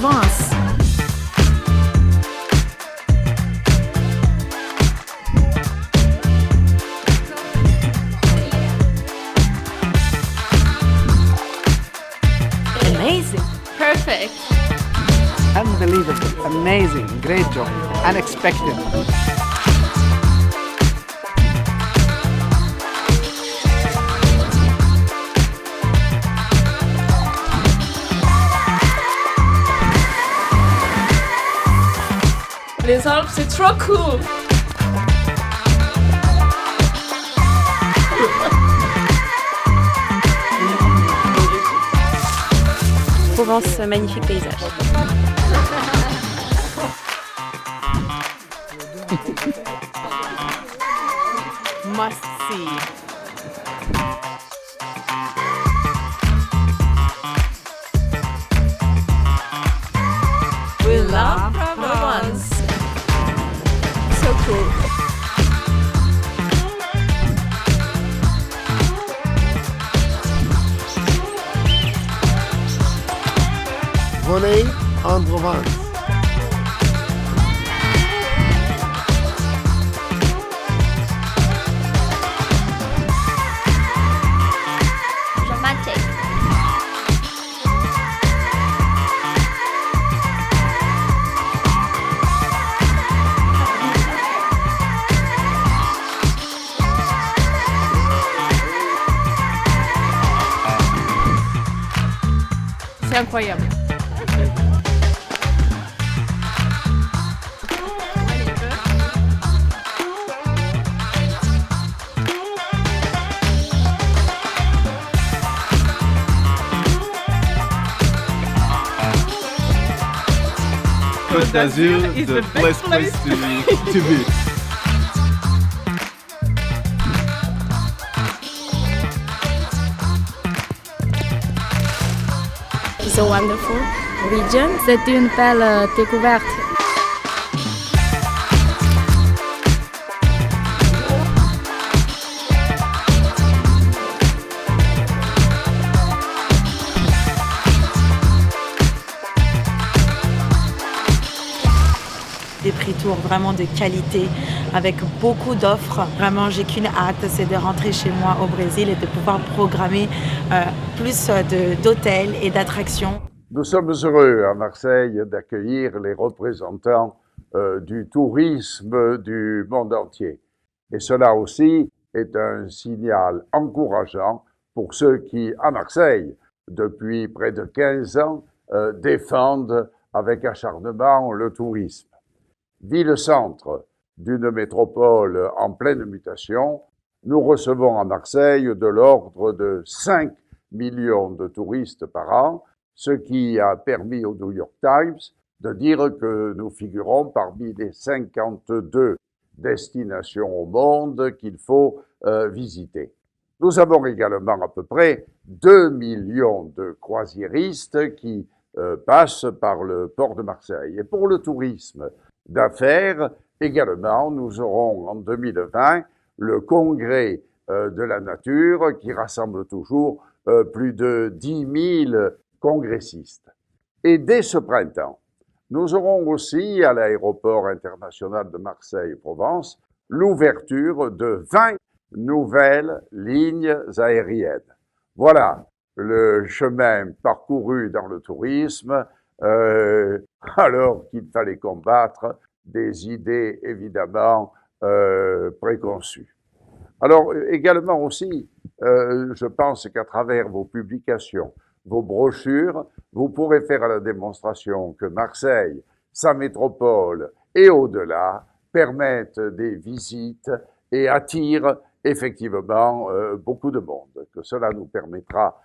Provence. Amazing. Perfect. Unbelievable, amazing, great job, unexpected. Les Alpes, c'est trop cool. Provence, magnifique paysage. Must see. We love Provence. So cool. Venez en Provence. Romantic. C'est incroyable. Côte d'Azur, the best place to be. It's a wonderful region. C'est une belle découverte. Des prix tours vraiment de qualité avec beaucoup d'offres. Vraiment, j'ai qu'une hâte, c'est de rentrer chez moi au Brésil et de pouvoir programmer plus d'hôtels et d'attractions. Nous sommes heureux à Marseille d'accueillir les représentants du tourisme du monde entier. Et cela aussi est un signal encourageant pour ceux qui, à Marseille, depuis près de 15 ans, défendent avec acharnement le tourisme. Ville-centre d'une métropole en pleine mutation, nous recevons à Marseille de l'ordre de 5 millions de touristes par an, ce qui a permis au New York Times de dire que nous figurons parmi les 52 destinations au monde qu'il faut visiter. Nous avons également à peu près 2 millions de croisiéristes qui passent par le port de Marseille. Et pour le tourisme d'affaires, également, nous aurons en 2020 le congrès de la nature qui rassemble toujours plus de 10 000 congressistes. Et dès ce printemps, nous aurons aussi à l'aéroport international de Marseille-Provence l'ouverture de 20 nouvelles lignes aériennes. Voilà le chemin parcouru dans le tourisme, alors qu'il fallait combattre des idées évidemment préconçues. Alors également aussi, je pense qu'à travers vos publications, vos brochures, vous pourrez faire la démonstration que Marseille, sa métropole et au-delà permettent des visites et attirent effectivement beaucoup de monde. Que cela nous permettra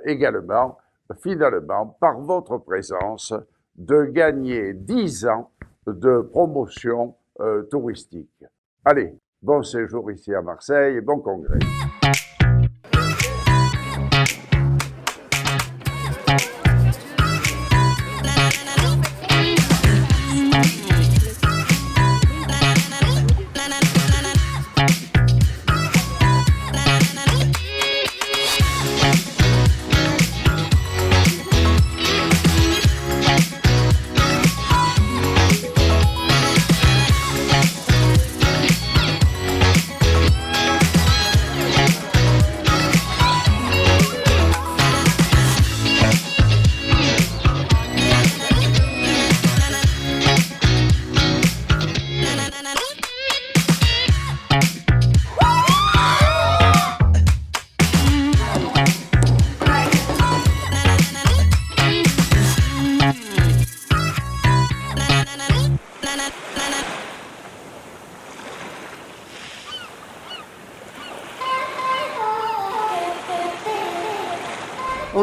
également, finalement, par votre présence, de gagner 10 ans de promotion touristique. Allez, bon séjour ici à Marseille et bon congrès.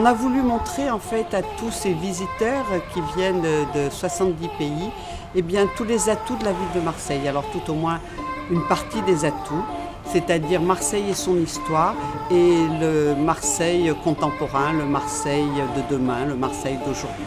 On a voulu montrer en fait à tous ces visiteurs qui viennent de 70 pays, eh bien, tous les atouts de la ville de Marseille. Alors tout au moins une partie des atouts, c'est-à-dire Marseille et son histoire et le Marseille contemporain, le Marseille de demain, le Marseille d'aujourd'hui.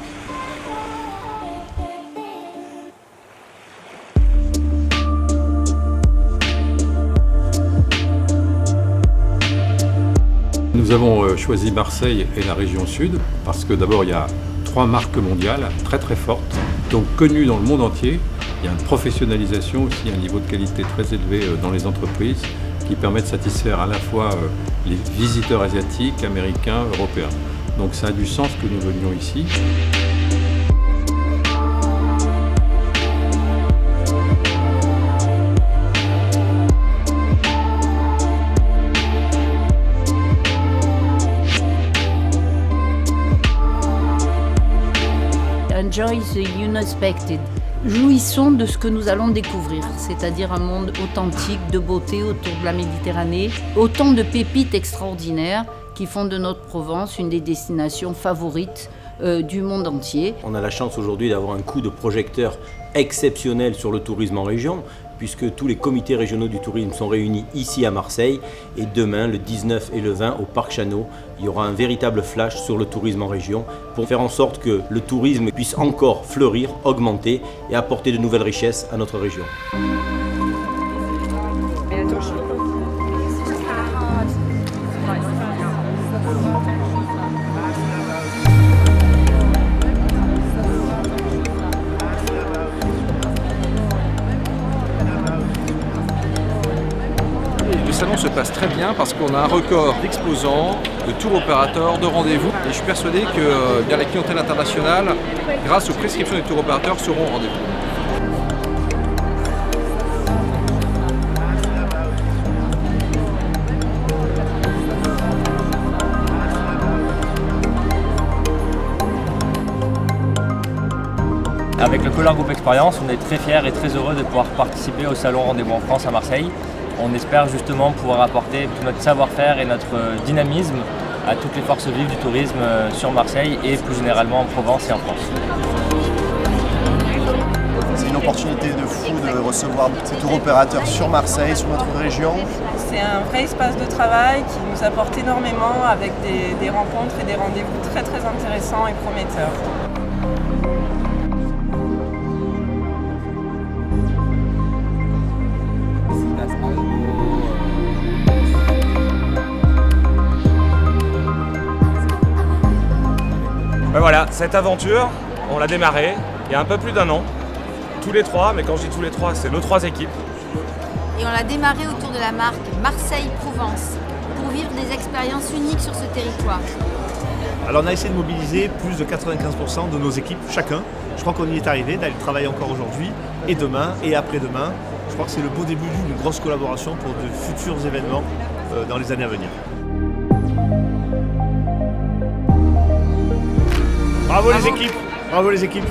Nous avons choisi Marseille et la région sud parce que d'abord il y a 3 marques mondiales très très fortes, donc connues dans le monde entier. Il y a une professionnalisation aussi, un niveau de qualité très élevé dans les entreprises qui permet de satisfaire à la fois les visiteurs asiatiques, américains, européens. Donc ça a du sens que nous venions ici. Enjoy the unexpected. Jouissons de ce que nous allons découvrir, c'est-à-dire un monde authentique de beauté autour de la Méditerranée, autant de pépites extraordinaires qui font de notre Provence une des destinations favorites du monde entier. On a la chance aujourd'hui d'avoir un coup de projecteur exceptionnel sur le tourisme en région, puisque tous les comités régionaux du tourisme sont réunis ici à Marseille. Et demain, le 19 et le 20, au Parc Chanot, il y aura un véritable flash sur le tourisme en région pour faire en sorte que le tourisme puisse encore fleurir, augmenter et apporter de nouvelles richesses à notre région. Le salon se passe très bien parce qu'on a un record d'exposants, de tour opérateurs, de rendez-vous. Et je suis persuadé que bien, la clientèle internationale, grâce aux prescriptions des tour opérateurs, seront au rendez-vous. Avec le Color Group Experience, on est très fiers et très heureux de pouvoir participer au salon Rendez-vous en France à Marseille. On espère justement pouvoir apporter tout notre savoir-faire et notre dynamisme à toutes les forces vives du tourisme sur Marseille et plus généralement en Provence et en France. C'est une opportunité de fou de recevoir ces tours opérateurs sur Marseille, sur notre région. C'est un vrai espace de travail qui nous apporte énormément avec des rencontres et des rendez-vous très très intéressants et prometteurs. Voilà, cette aventure, on l'a démarrée il y a un peu plus d'1 an, tous les 3, mais quand je dis tous les 3, c'est nos 3 équipes. Et on l'a démarré autour de la marque Marseille-Provence pour vivre des expériences uniques sur ce territoire. Alors on a essayé de mobiliser plus de 95% de nos équipes, chacun. Je crois qu'on y est arrivé, là il travaille encore aujourd'hui, et demain, et après-demain. Je crois que c'est le beau début d'une grosse collaboration pour de futurs événements dans les années à venir. Bravo les équipes! Bravo les équipes!